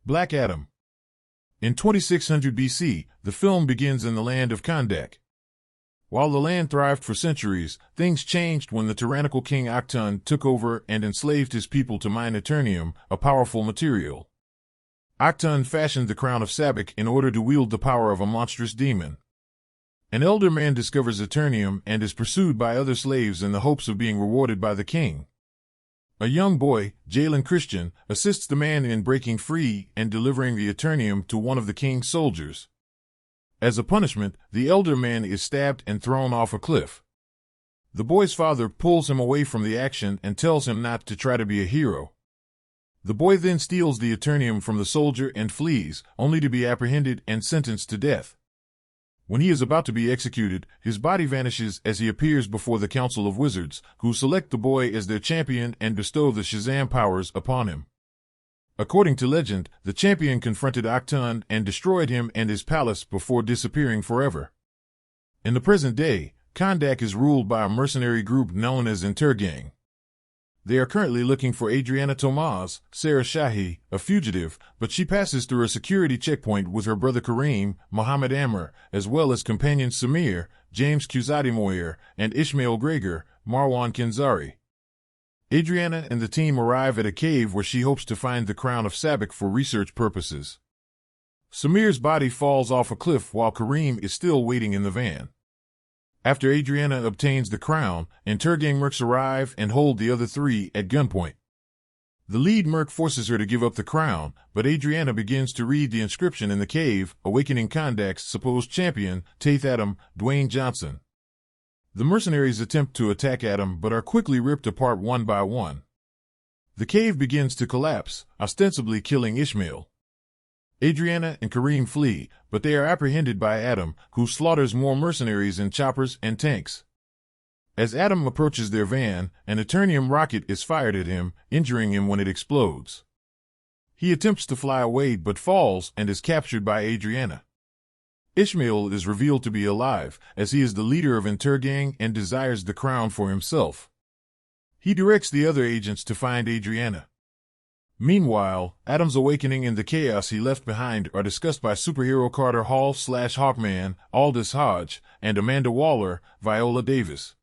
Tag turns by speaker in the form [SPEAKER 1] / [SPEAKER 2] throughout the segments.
[SPEAKER 1] Black Adam. In 2600 BC, the film begins in the land of Kahndaq. While the land thrived for centuries, things changed when the tyrannical king Akhton took over and enslaved his people to mine Eternium, a powerful material. Akhton fashioned the crown of Sabbac in order to wield the power of a monstrous demon. An elder man discovers Eternium and is pursued by other slaves in the hopes of being rewarded by the king. A young boy, Jalen Christian, assists the man in breaking free and delivering the Eternium to one of the king's soldiers. As a punishment, the elder man is stabbed and thrown off a cliff. The boy's father pulls him away from the action and tells him not to try to be a hero. The boy then steals the Eternium from the soldier and flees, only to be apprehended and sentenced to death. When he is about to be executed, his body vanishes as he appears before the Council of Wizards, who select the boy as their champion and bestow the Shazam powers upon him. According to legend, the champion confronted Akhton and destroyed him and his palace before disappearing forever. In the present day, Kahndaq is ruled by a mercenary group known as Entergang. They are currently looking for Adriana Tomaz, Sarah Shahi, a fugitive, but she passes through a security checkpoint with her brother Kareem, Muhammad Amr, as well as companions Samir, James Kuzadi and Ishmael Gregor, Marwan Kenzari. Adriana and the team arrive at a cave where she hopes to find the crown of Sabbac for research purposes. Samir's body falls off a cliff while Kareem is still waiting in the van. After Adriana obtains the crown, Entergang mercs arrive and hold the other three at gunpoint. The lead merc forces her to give up the crown, but Adriana begins to read the inscription in the cave, awakening Kahndaq's supposed champion, Taith Adam, Dwayne Johnson. The mercenaries attempt to attack Adam but are quickly ripped apart one by one. The cave begins to collapse, ostensibly killing Ishmael. Adriana and Kareem flee, but they are apprehended by Adam, who slaughters more mercenaries in choppers and tanks. As Adam approaches their van, an Eternium rocket is fired at him, injuring him when it explodes. He attempts to fly away but falls and is captured by Adriana. Ishmael is revealed to be alive, as he is the leader of Entergang and desires the crown for himself. He directs the other agents to find Adriana. Meanwhile, Adam's awakening and the chaos he left behind are discussed by superhero Carter Hall/Hawkman, Aldous Hodge, and Amanda Waller, Viola Davis.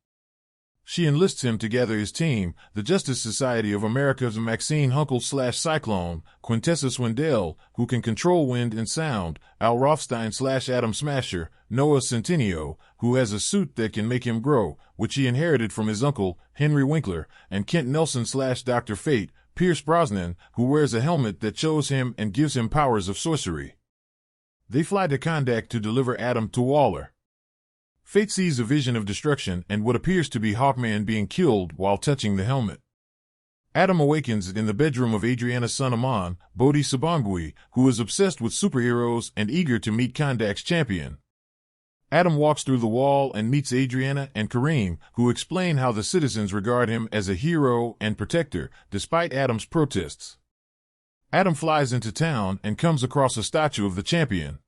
[SPEAKER 1] She enlists him to gather his team, the Justice Society of America's Maxine Hunkle/Cyclone, Quintessa Swindell, who can control wind and sound, Al Rothstein/Adam Smasher, Noah Centineo, who has a suit that can make him grow, which he inherited from his uncle, Henry Winkler, and Kent Nelson/Dr. Fate, Pierce Brosnan, who wears a helmet that shows him and gives him powers of sorcery. They fly to Kahndaq to deliver Adam to Waller. Fate sees a vision of destruction and what appears to be Hawkman being killed while touching the helmet. Adam awakens in the bedroom of Adriana's son Amon, Bodhi Sabangui, who is obsessed with superheroes and eager to meet Kahndaq's champion. Adam walks through the wall and meets Adriana and Kareem, who explain how the citizens regard him as a hero and protector, despite Adam's protests. Adam flies into town and comes across a statue of the champion.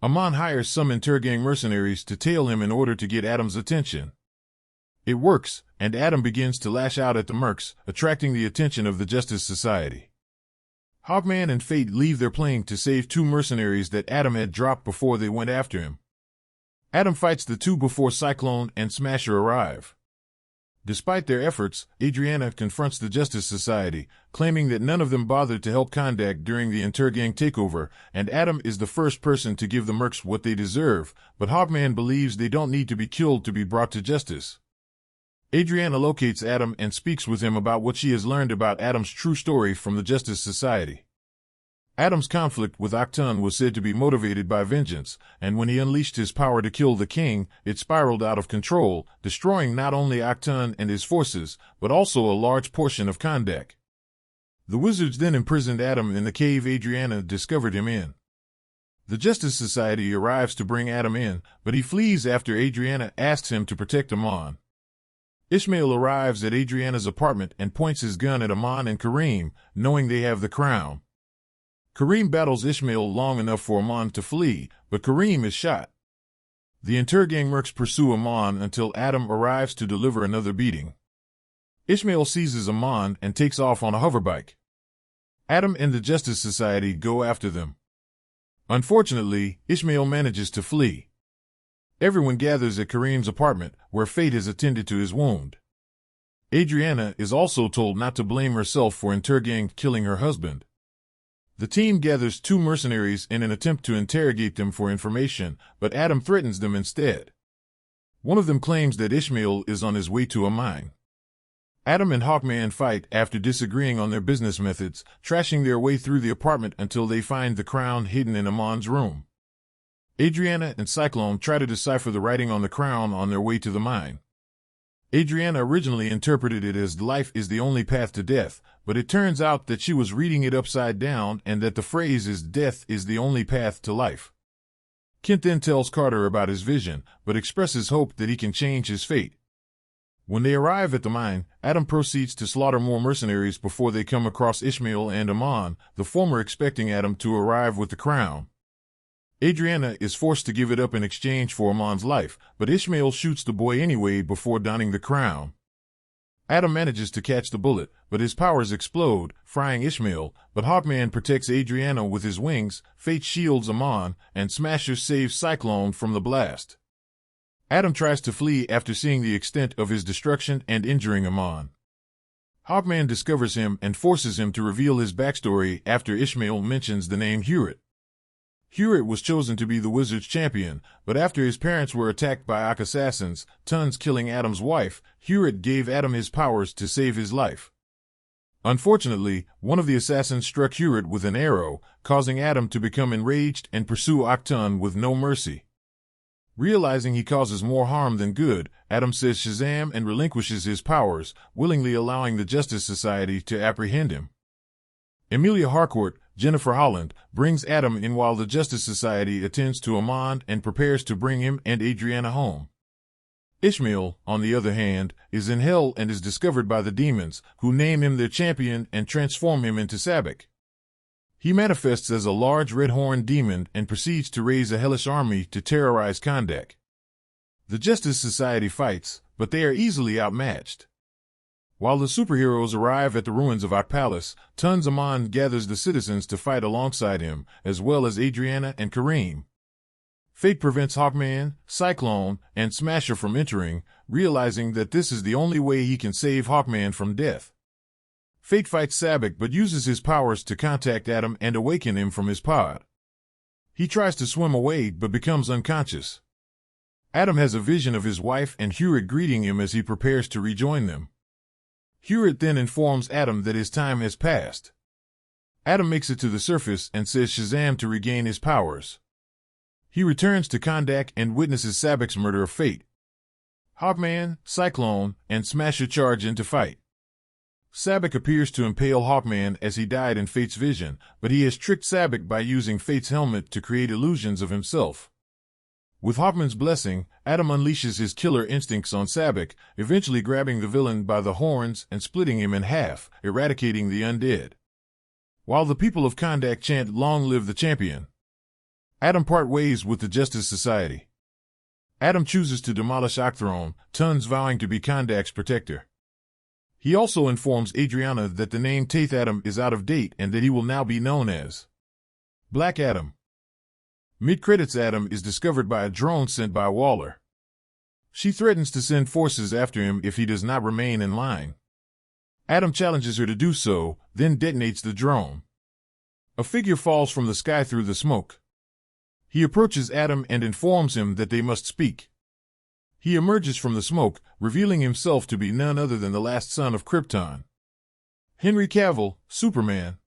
[SPEAKER 1] Amon hires some Entergang mercenaries to tail him in order to get Adam's attention. It works, and Adam begins to lash out at the mercs, attracting the attention of the Justice Society. Hawkman and Fate leave their plane to save two mercenaries that Adam had dropped before they went after him. Adam fights the two before Cyclone and Smasher arrive. Despite their efforts, Adriana confronts the Justice Society, claiming that none of them bothered to help Kahndaq during the Entergang takeover, and Adam is the first person to give the mercs what they deserve, but Hawkman believes they don't need to be killed to be brought to justice. Adriana locates Adam and speaks with him about what she has learned about Adam's true story from the Justice Society. Adam's conflict with Akhton was said to be motivated by vengeance, and when he unleashed his power to kill the king, it spiraled out of control, destroying not only Akhton and his forces, but also a large portion of Kahndaq. The wizards then imprisoned Adam in the cave Adriana discovered him in. The Justice Society arrives to bring Adam in, but he flees after Adriana asks him to protect Amon. Ishmael arrives at Adriana's apartment and points his gun at Amon and Kareem, knowing they have the crown. Kareem battles Ishmael long enough for Amon to flee, but Kareem is shot. The Entergang mercs pursue Amon until Adam arrives to deliver another beating. Ishmael seizes Amon and takes off on a hoverbike. Adam and the Justice Society go after them. Unfortunately, Ishmael manages to flee. Everyone gathers at Kareem's apartment, where fate has attended to his wound. Adriana is also told not to blame herself for Intergang killing her husband. The team gathers 2 mercenaries in an attempt to interrogate them for information, but Adam threatens them instead. One of them claims that Ishmael is on his way to a mine. Adam and Hawkman fight after disagreeing on their business methods, trashing their way through the apartment until they find the crown hidden in Amon's room. Adriana and Cyclone try to decipher the writing on the crown on their way to the mine. Adriana originally interpreted it as life is the only path to death, but it turns out that she was reading it upside down and that the phrase is death is the only path to life. Kent then tells Carter about his vision, but expresses hope that he can change his fate. When they arrive at the mine, Adam proceeds to slaughter more mercenaries before they come across Ishmael and Amon, the former expecting Adam to arrive with the crown. Adriana is forced to give it up in exchange for Amon's life, but Ishmael shoots the boy anyway before donning the crown. Adam manages to catch the bullet, but his powers explode, frying Ishmael, but Hawkman protects Adriana with his wings, Fate shields Amon, and Smasher saves Cyclone from the blast. Adam tries to flee after seeing the extent of his destruction and injuring Amon. Hawkman discovers him and forces him to reveal his backstory after Ishmael mentions the name Hewitt. Hewitt was chosen to be the Wizards' champion, but after his parents were attacked by Ak assassins, Tons killing Adam's wife, Hewitt gave Adam his powers to save his life. Unfortunately, one of the assassins struck Hewitt with an arrow, causing Adam to become enraged and pursue Octon with no mercy. Realizing he causes more harm than good, Adam says Shazam and relinquishes his powers, willingly allowing the Justice Society to apprehend him. Emilia Harcourt, Jennifer Holland, brings Adam in while the Justice Society attends to Amon and prepares to bring him and Adriana home. Ishmael, on the other hand, is in hell and is discovered by the demons, who name him their champion and transform him into Sabbac. He manifests as a large red-horned demon and proceeds to raise a hellish army to terrorize Kahndaq. The Justice Society fights, but they are easily outmatched. While the superheroes arrive at the ruins of Ak Palace, Tons Amon gathers the citizens to fight alongside him, as well as Adriana and Kareem. Fate prevents Hawkman, Cyclone, and Smasher from entering, realizing that this is the only way he can save Hawkman from death. Fate fights Sabbac but uses his powers to contact Adam and awaken him from his pod. He tries to swim away but becomes unconscious. Adam has a vision of his wife and Hewitt greeting him as he prepares to rejoin them. Hewitt then informs Adam that his time has passed. Adam makes it to the surface and says Shazam to regain his powers. He returns to Kahndaq and witnesses Sabbac's murder of Fate. Hawkman, Cyclone, and Smasher charge in to fight. Sabbac appears to impale Hawkman as he died in Fate's vision, but he has tricked Sabbac by using Fate's helmet to create illusions of himself. With Hawkman's blessing, Adam unleashes his killer instincts on Sabbac, eventually grabbing the villain by the horns and splitting him in half, eradicating the undead. While the people of Kahndaq chant "Long live the champion," Adam part ways with the Justice Society. Adam chooses to demolish Octhrone, Tons vowing to be Kahndaq's protector. He also informs Adriana that the name Taith Adam is out of date and that he will now be known as Black Adam. Mid-credits, Adam is discovered by a drone sent by Waller. She threatens to send forces after him if he does not remain in line. Adam challenges her to do so, then detonates the drone. A figure falls from the sky through the smoke. He approaches Adam and informs him that they must speak. He emerges from the smoke, revealing himself to be none other than the last son of Krypton. Henry Cavill, Superman,